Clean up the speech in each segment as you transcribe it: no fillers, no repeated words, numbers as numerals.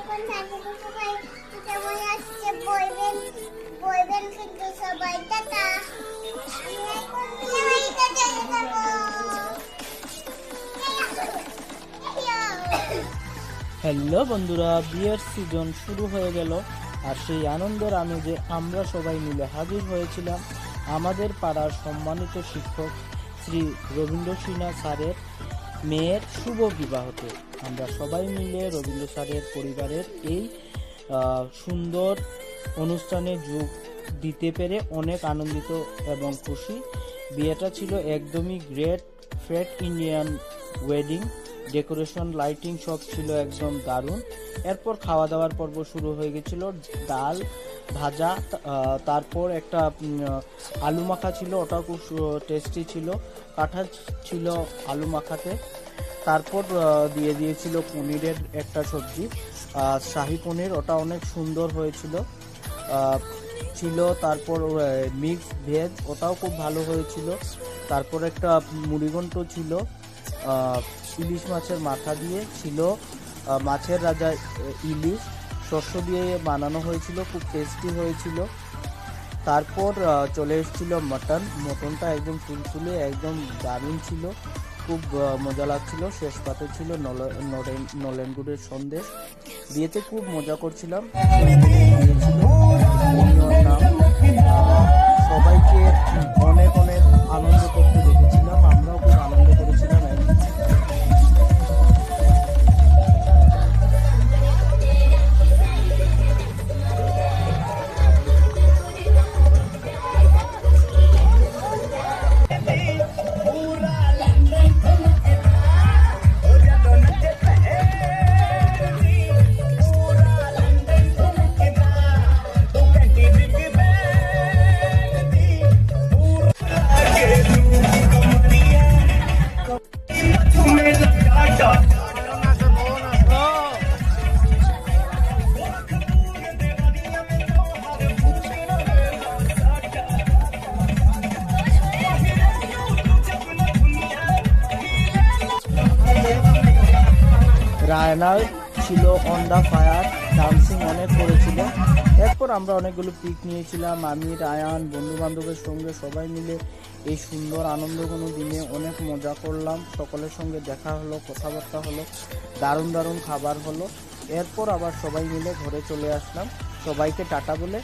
এখন সাথে সবাই কেমন আসছে বলবেন বলবেন কিন্তু সবাই টাটা। আমি এখন বিয়ে বাড়িতে চলে যাবো। হ্যালো বন্ধুরা, বিয়ের সিজন শুরু হয়ে গেল আর সেই আনন্দের আমেজে আমরা সবাই মিলে হাজির হয়েছিলাম আমাদের পাড়ার সম্মানিত শিক্ষক শ্রী রবীন্দ্র সিনহা স্যারের মেয়ের শুভ বিবাহতে। আমরা সবাই মিলে রবীন্দ্র স্যারের পরিবারের এই সুন্দর অনুষ্ঠানে যোগ দিতে পেরে অনেক আনন্দিত এবং খুশি। বিয়েটা ছিল একদমই great Indian wedding. Decoration, lighting সব ছিল একদম দারুণ। এরপর খাওয়া দাওয়ার পর্ব শুরু হয়ে গেছিল। ডাল ভাজা, তারপর একটা আলু মাখা ছিল, ওটাও খুব টেস্টি ছিল। কাঁঠাল ছিল আলু মাখাতে। তারপর দিয়ে দিয়েছিল পনিরের একটা সবজি, শাহি পনির, ওটা অনেক সুন্দর হয়েছিল ছিল। তারপর মিক্স ভেজ, ওটাও খুব ভালো হয়েছিল। তারপর একটা মুড়িঘণ্ট ছিল, ইলিশ মাছের মাথা দিয়ে ছিল, মাছের রাজা ইলিশ শস্য দিয়ে বানানো হয়েছিল, খুব টেস্টি হয়েছিল। তারপর চলে এসেছিল মটনটা একদম ফুলফুলে একদম দারুণ ছিল, খুব মজা লাগছিল। শেষ পাতে ছিল নলেন গুড়ের সন্দেশ। বিয়েতে খুব মজা করছিলাম। সবাইকে অনেক অনেক আনন্দ করতে দেখেছিলাম, আমরাও খুব আনন্দ করেছিলাম। রায়না ছিল অন দা ফায়ার, ডান্সিং অনেক করেছিল। এরপর আমরা অনেকগুলো পিক নিয়েছিলাম, আমি রায়ান বন্ধু বান্ধবের সঙ্গে সবাই মিলে এই সুন্দর আনন্দঘন দিনে অনেক মজা করলাম। সকলের সঙ্গে দেখা হলো, কথাবার্তা হলো, দারুণ দারুণ খাবার হলো। এরপর আবার সবাই মিলে ঘরে চলে আসলাম। সবাইকে টাটা বলে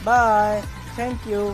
বাই, থ্যাংক ইউ।